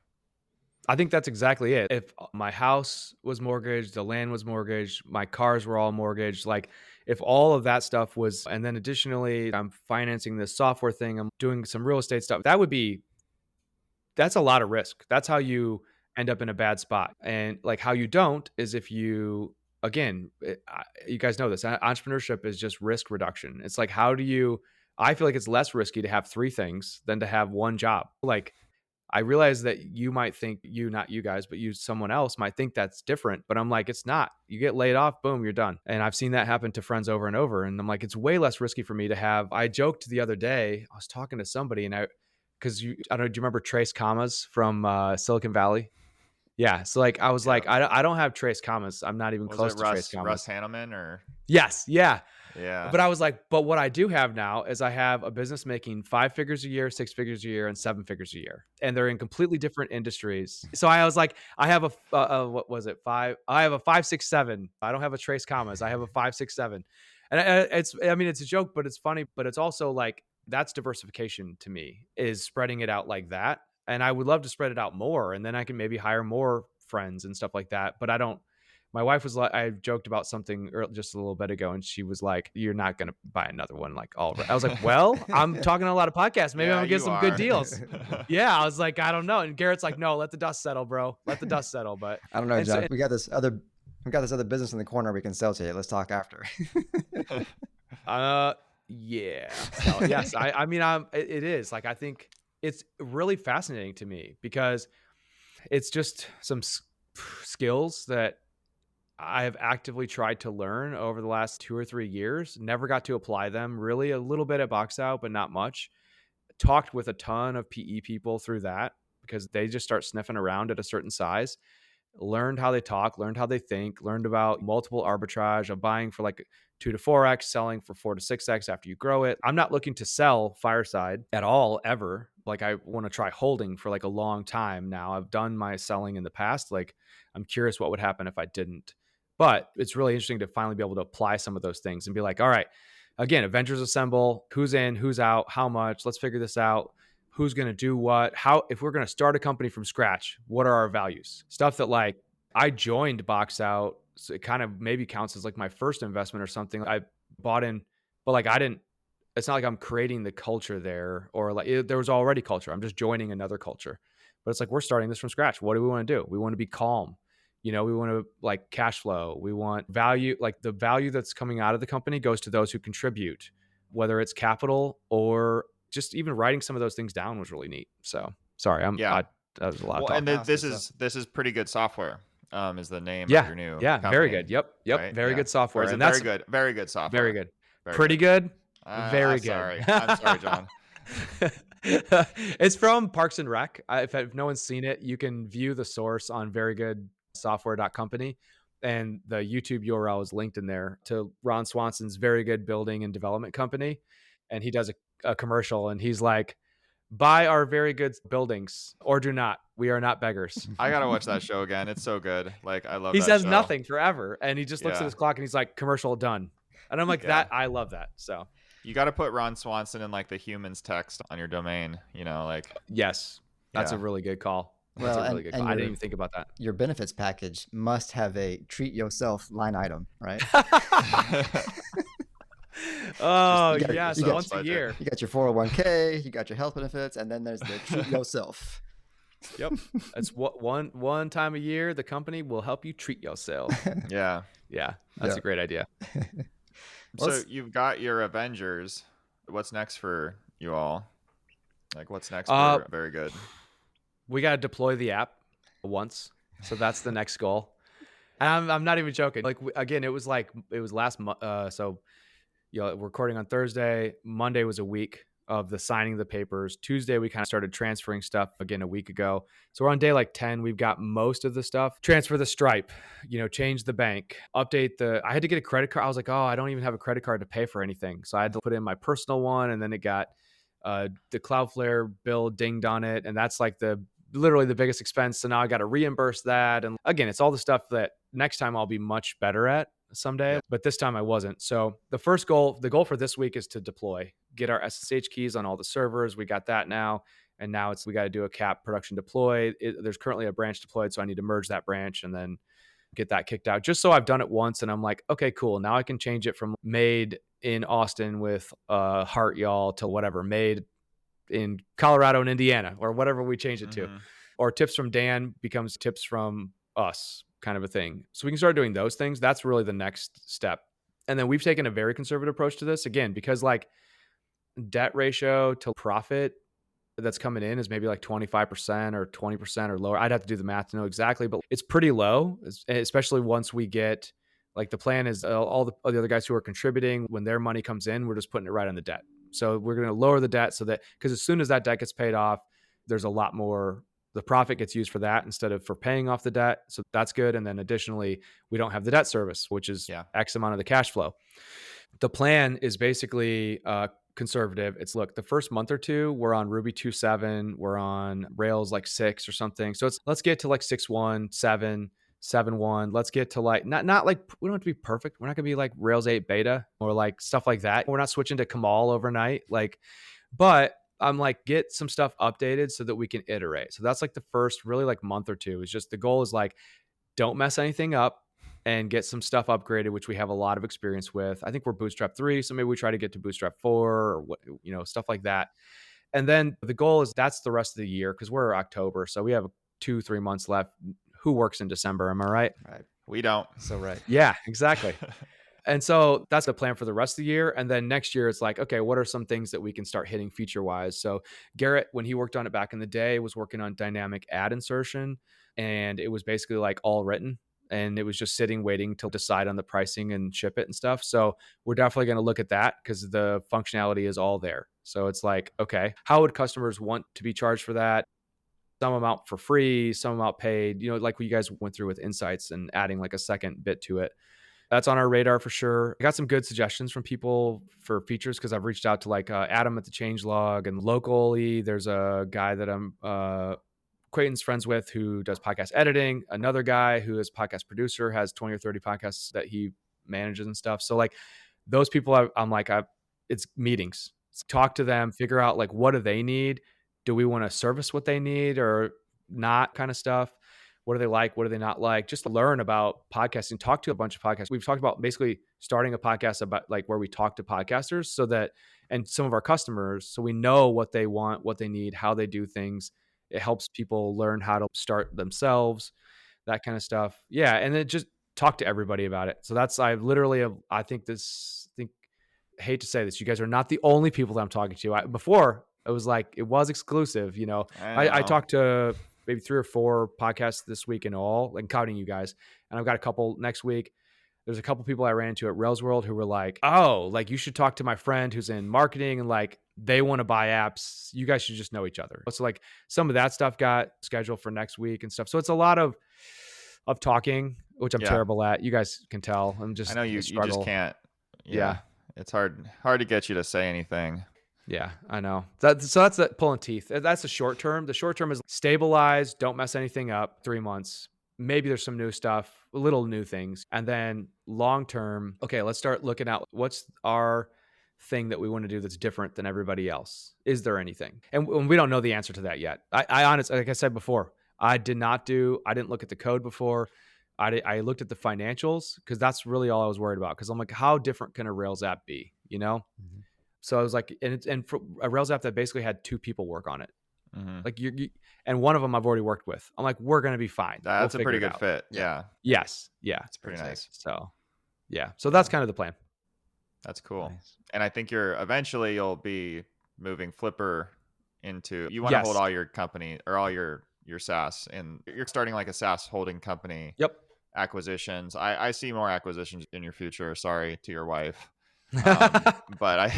I think that's exactly it. If my house was mortgaged, the land was mortgaged, my cars were all mortgaged, like if all of that stuff was, and then additionally, I'm financing this software thing, I'm doing some real estate stuff, that's a lot of risk. That's how you end up in a bad spot. And like how you don't is if you, again, you guys know this, entrepreneurship is just risk reduction. It's like, I feel like it's less risky to have three things than to have one job. Like, I realize that you might think not you guys, but someone else might think that's different. But I'm like, it's not. You get laid off, boom, you're done. And I've seen that happen to friends over and over. And I'm like, it's way less risky for me to have. I joked the other day, I was talking to somebody and I don't know, do you remember Trace Kamas from Silicon Valley? Yeah. So like, I was like, I don't have Trace Kamas. I'm not even close to Trace Kamas. Russ Hanneman or? Yes. Yeah. Yeah. But I was like, but what I do have now is I have a business making 5 figures a year, 6 figures a year, and 7 figures a year. And they're in completely different industries. So I was like, I have what was it? I have a 5, 6, 7. I don't have a Trace Kamas. I have a 5, 6, 7. And it's a joke, but it's funny, but it's also like, that's diversification to me, is spreading it out like that. And I would love to spread it out more. And then I can maybe hire more friends and stuff like that. But my wife was like, I joked about something just a little bit ago, and she was like, "You're not going to buy another one." Like, all right. I was like, "Well, I'm talking on a lot of podcasts. Maybe I'm going to get some good deals." Yeah. I was like, I don't know. And Garrett's like, "No, let the dust settle, bro. Let the dust settle." But I don't know, John. We got this other business in the corner we can sell to you. Let's talk after. Yeah. So, yes. It is like, I think it's really fascinating to me because it's just some skills that I have actively tried to learn over the last 2 or 3 years. Never got to apply them, really a little bit at Box Out, but not much. Talked with a ton of PE people through that because they just start sniffing around at a certain size. Learned how they talk, learned how they think, learned about multiple arbitrage of buying for like 2 to 4x, selling for 4 to 6x after you grow it. I'm not looking to sell Fireside at all, ever. Like, I want to try holding for like a long time now. I've done my selling in the past. Like, I'm curious what would happen if I didn't. But it's really interesting to finally be able to apply some of those things and be like, all right, again, Avengers Assemble, who's in, who's out, how much, let's figure this out. Who's going to do what, how, if we're going to start a company from scratch, what are our values? Stuff that like I joined Box Out. So it kind of maybe counts as like my first investment or something. I bought in, but like it's not like I'm creating the culture there or like there was already culture. I'm just joining another culture, but it's like, we're starting this from scratch. What do we want to do? We want to be calm. We want to like cash flow. We want value. Like the value that's coming out of the company goes to those who contribute, whether it's capital or just even writing some of those things down was really neat. So sorry, that was a lot of talk. And this is pretty good software. Is the name of your new company. Very good. Yep. Right? Very good software. And that's very good software. Very good. Pretty good. Very good. Sorry. I'm sorry, John. It's from Parks and Rec. If no one's seen it, you can view the source on verygoodsoftware.company. And the YouTube URL is linked in there to Ron Swanson's Very Good Building and Development Company. And he does a commercial and he's like, buy our very good buildings or do not. We are not beggars. I got to watch that show again. It's so good. Like, I love he that says show. Nothing forever. And he just looks at his clock and he's like, commercial done. And I'm like, that, I love that. So you got to put Ron Swanson in like the humans text on your domain, like. Yes, that's a really good call. That's a really good call. I didn't even think about that. Your benefits package must have a treat yourself line item, right? Oh, once a year. You got your 401k, you got your health benefits, and then there's the treat yourself. Yep. That's one time a year the company will help you treat yourself. Yeah. Yeah. That's a great idea. So you've got your Avengers. What's next for you all? Like, what's next for Very Good? We got to deploy the app once. So that's the next goal. And I'm not even joking. Like, again, it was last month. So, recording on Thursday. Monday was a week of the signing of the papers. Tuesday, we kind of started transferring stuff again a week ago. So we're on day like 10. We've got most of the stuff. Transfer the Stripe, change the bank, I had to get a credit card. I was like, oh, I don't even have a credit card to pay for anything. So I had to put in my personal one. And then it got the Cloudflare bill dinged on it. And that's like literally the biggest expense. So now I got to reimburse that. And again, it's all the stuff that next time I'll be much better at someday, but this time I wasn't. So the goal for this week is to deploy, get our SSH keys on all the servers. We got that now. And now we got to do a cap production deploy. There's currently a branch deployed, so I need to merge that branch and then get that kicked out, just so I've done it once and I'm like, okay, cool. Now I can change it from made in Austin with heart y'all to whatever, made in Colorado and Indiana or whatever we change it to. Or tips from Dan becomes tips from us kind of a thing. So we can start doing those things. That's really the next step. And then we've taken a very conservative approach to this again, because like debt ratio to profit that's coming in is maybe like 25% or 20% or lower. I'd have to do the math to know exactly, but it's pretty low, especially once we get, like, the plan is all the other guys who are contributing, when their money comes in, we're just putting it right on the debt. So we're going to lower the debt so that, because as soon as that debt gets paid off, there's a lot more, the profit gets used for that instead of for paying off the debt. So that's good. And then additionally, we don't have the debt service, which is X amount of the cash flow. The plan is basically conservative. It's, look, the first month or two, we're on Ruby 2.7, we're on Rails like 6 or something. So let's get to like 6.1, 7, 7.1. Let's get to like, not like, we don't have to be perfect. We're not gonna be like Rails 8 beta or like stuff like that. We're not switching to Kamal overnight. Like, but I'm like, get some stuff updated so that we can iterate. So that's like the first really like month or two, is just, the goal is like, don't mess anything up and get some stuff upgraded, which we have a lot of experience with. I think we're Bootstrap 3, so maybe we try to get to Bootstrap 4 or what, stuff like that. And then the goal is that's the rest of the year, because we're October, so we have 2-3 months left. Who works in December? Am I right? Right. We don't. So right. Yeah, exactly. And so that's the plan for the rest of the year. And then next year, it's like, okay, what are some things that we can start hitting feature wise? So Garrett, when he worked on it back in the day, was working on dynamic ad insertion. And it was basically like all written. And it was just sitting, waiting to decide on the pricing and ship it and stuff. So we're definitely going to look at that, because the functionality is all there. So it's like, okay, how would customers want to be charged for that? Some amount for free, some amount paid, like what you guys went through with Insights and adding like a second bit to it. That's on our radar for sure. I got some good suggestions from people for features, because I've reached out to like Adam at the Changelog, and locally there's a guy that I'm acquaintance friends with who does podcast editing. Another guy who is podcast producer, has 20 or 30 podcasts that he manages and stuff. So like those people, I'm like, it's meetings. Talk to them, figure out like, what do they need? Do we want to service what they need or not, kind of stuff? What do they like? What do they not like? Just learn about podcasting, talk to a bunch of podcasts. We've talked about basically starting a podcast about like where we talk to podcasters, so that, and some of our customers, so we know what they want, what they need, how they do things. It helps people learn how to start themselves, that kind of stuff. Yeah. And then just talk to everybody about it. So that's, I hate to say this, you guys are not the only people that I'm talking to. Before it was like, it was exclusive, I talked to maybe 3 or 4 podcasts this week in all, like counting you guys. And I've got a couple next week. There's a couple people I ran into at Rails World who were like, oh, like you should talk to my friend who's in marketing, and like they want to buy apps. You guys should just know each other. So like some of that stuff got scheduled for next week and stuff. So it's a lot of talking, which I'm terrible at. You guys can tell. I know you just can't. Yeah. It's hard to get you to say anything. Yeah, I know. So that's that pulling teeth. That's the short term. The short term is stabilize, don't mess anything up, 3 months. Maybe there's some new stuff, little new things. And then long term, okay, let's start looking at what's our thing that we want to do that's different than everybody else. Is there anything? And we don't know the answer to that yet. I honestly, like I said before, I didn't look at the code before. I looked at the financials, because that's really all I was worried about. Because I'm like, how different can a Rails app be? Mm-hmm. So I was like, and for a Rails app that basically had 2 people work on it, like you, and one of them I've already worked with. I'm like, we're gonna be fine. That's a pretty good fit. Yeah. Yes. Yeah. It's pretty nice. So, yeah. So that's kind of the plan. That's cool. Nice. And I think you'll be moving Flipper into. You want to hold all your company or all your SaaS, and you're starting like a SaaS holding company. Yep. Acquisitions. I see more acquisitions in your future. Sorry to your wife. But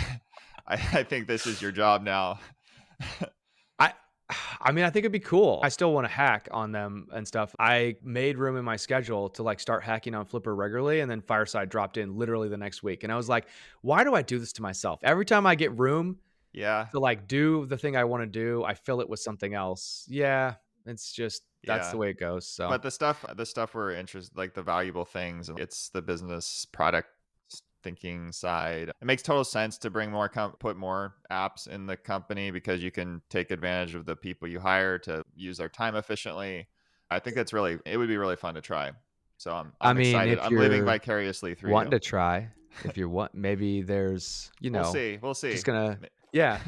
I think this is your job now. I mean, I think it'd be cool. I still want to hack on them and stuff. I made room in my schedule to like start hacking on Flipper regularly, and then Fireside dropped in literally the next week. And I was like, why do I do this to myself? Every time I get room to like do the thing I want to do, I fill it with something else. Yeah. It's just, that's the way it goes. So, but the stuff we're interested, like the valuable things, it's the business product thinking side. It makes total sense to bring more, put more apps in the company because you can take advantage of the people you hire to use their time efficiently. I think it would be really fun to try. So I I'm mean, excited. if I'm living you're vicariously through wanting you. to try, if you're maybe there's, We'll see. We'll see. just gonna, yeah.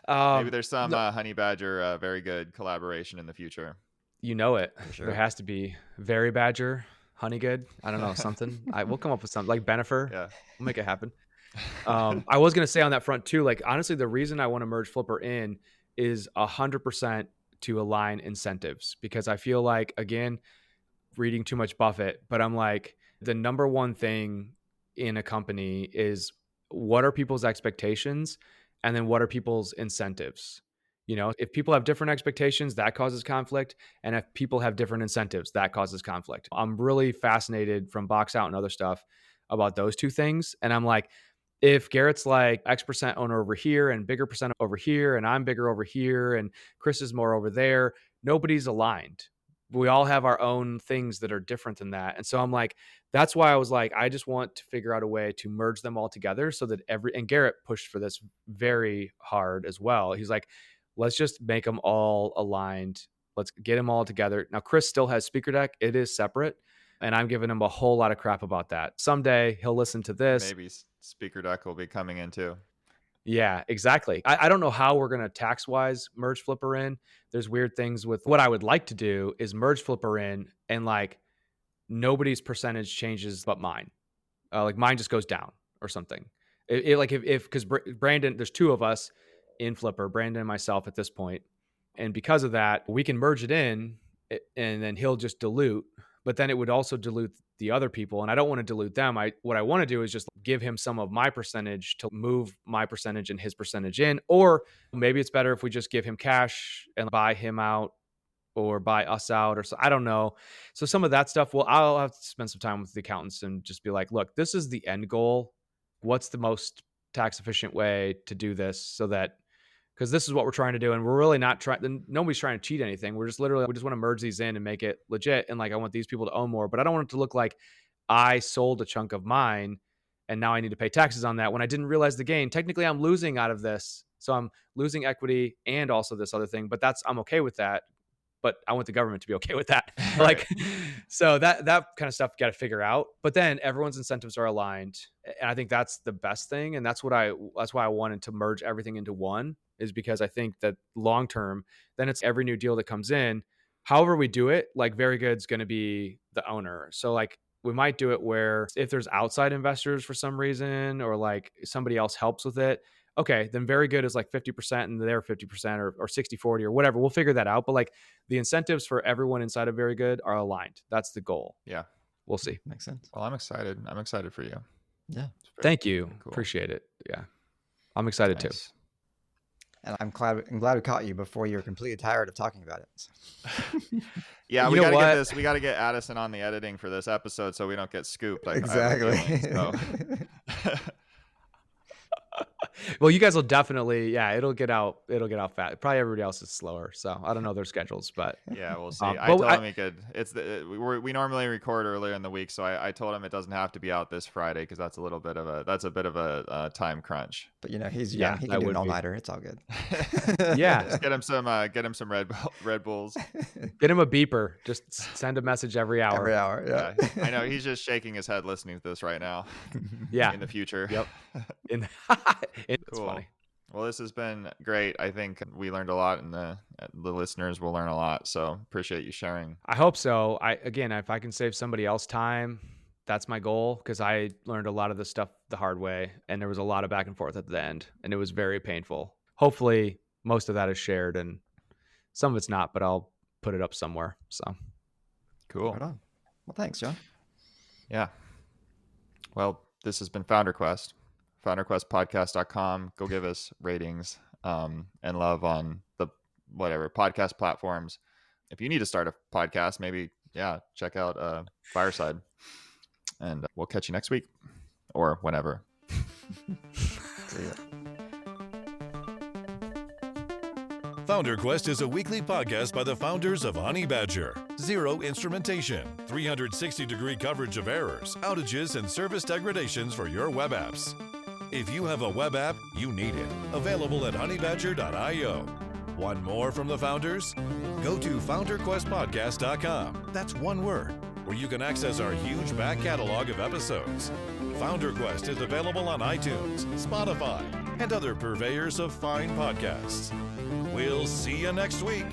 Maybe there's some No, Honey Badger very good collaboration in the future. you know it. For sure. There has to be Very Badger, Honey Good. I don't know, something. We'll come up with something like Benifer. Yeah. We'll make it happen. I was gonna say on that front too, like honestly, the reason I want to merge Flipper in is 100% to align incentives, because I feel like, again, reading too much Buffett, but I'm like, the number one thing in a company is what are people's expectations, and then what are people's incentives. If people have different expectations, that causes conflict, and if people have different incentives, that causes conflict. I'm really fascinated from Box Out and other stuff about those two things, and I'm like, if Garrett's like X% owner over here and bigger percent over here, and I'm bigger over here, and Chris is more over there, nobody's aligned. We all have our own things that are different than that. And so I'm like, that's why I was like, I just want to figure out a way to merge them all together so that and Garrett pushed for this very hard as well. He's like, let's just make them all aligned. Let's get them all together. Now, Chris still has Speaker Deck. It is separate. And I'm giving him a whole lot of crap about that. Someday he'll listen to this. Maybe Speaker Deck will be coming in too. Yeah, exactly. I don't know how we're going to tax-wise merge Flipper in. There's weird things with what I would like to do is merge Flipper in, and like nobody's percentage changes but mine. Like mine just goes down or something. Because Brandon, there's two of us in Flipper, Brandon and myself at this point. And because of that, we can merge it in and then he'll just dilute, but then it would also dilute the other people. And I don't want to dilute them. What I want to do is just give him some of my percentage to move my percentage and his percentage in, or maybe it's better if we just give him cash and buy him out or buy us out, or so. I don't know. So some of that stuff, I'll have to spend some time with the accountants and just be like, look, this is the end goal. What's the most tax efficient way to do this so that, because this is what we're trying to do, and we're really not trying. Nobody's trying to cheat anything. We just want to merge these in and make it legit. And like, I want these people to own more, but I don't want it to look like I sold a chunk of mine and now I need to pay taxes on that when I didn't realize the gain. Technically, I'm losing out of this, so I'm losing equity and also this other thing. But I'm okay with that. But I want the government to be okay with that. Like, so that kind of stuff you got to figure out. But then everyone's incentives are aligned, and I think that's the best thing. And that's why I wanted to merge everything into one, is because I think that long term, then it's every new deal that comes in. However we do it, like Very Good's going to be the owner. So like we might do it where if there's outside investors for some reason, or like somebody else helps with it, okay, then Very Good is like 50% and they're 50% or 60-40 or whatever. We'll figure that out. But like the incentives for everyone inside of Very Good are aligned. That's the goal. Yeah. We'll see. Makes sense. Well, I'm excited. I'm excited for you. Yeah. Thank you. Cool. Appreciate it. Yeah. I'm excited too. And I'm glad we caught you before you were completely tired of talking about it. Yeah, You we know gotta what? get this. We gotta get Addison on the editing for this episode so we don't get scooped. Exactly. Well, you guys will definitely, it'll get out fast. Probably everybody else is slower, so I don't know their schedules, but Yeah, we'll see. I but told him he could. We normally record earlier in the week, so I told him it doesn't have to be out this Friday because that's a bit of a time crunch. But he's Yeah, young. He that can do would an be. all-nighter. It's all good. Yeah. Just get him some Red Bulls. Get him a beeper. Just send a message every hour. Every hour. Yeah. I know he's just shaking his head listening to this right now. Yeah. In the future. Yep. It's Cool. funny. Well, this has been great. I think we learned a lot, and the listeners will learn a lot. So appreciate you sharing. I hope so. If I can save somebody else time, that's my goal, because I learned a lot of this stuff the hard way, and there was a lot of back and forth at the end, and it was very painful. Hopefully, most of that is shared, and some of it's not, but I'll put it up somewhere. So Cool. Right on. Well, thanks, John. Yeah. Well, this has been FounderQuest. FounderQuestPodcast.com. Go give us ratings and love on the whatever podcast platforms. If you need to start a podcast, maybe check out Fireside, and we'll catch you next week or whenever. See ya. FounderQuest is a weekly podcast by the founders of Honey Badger. Zero instrumentation, 360-degree coverage of errors, outages, and service degradations for your web apps. If you have a web app, you need it. Available at honeybadger.io. Want more from the founders? Go to FounderQuestPodcast.com. That's one word, where you can access our huge back catalog of episodes. FounderQuest is available on iTunes, Spotify, and other purveyors of fine podcasts. We'll see you next week.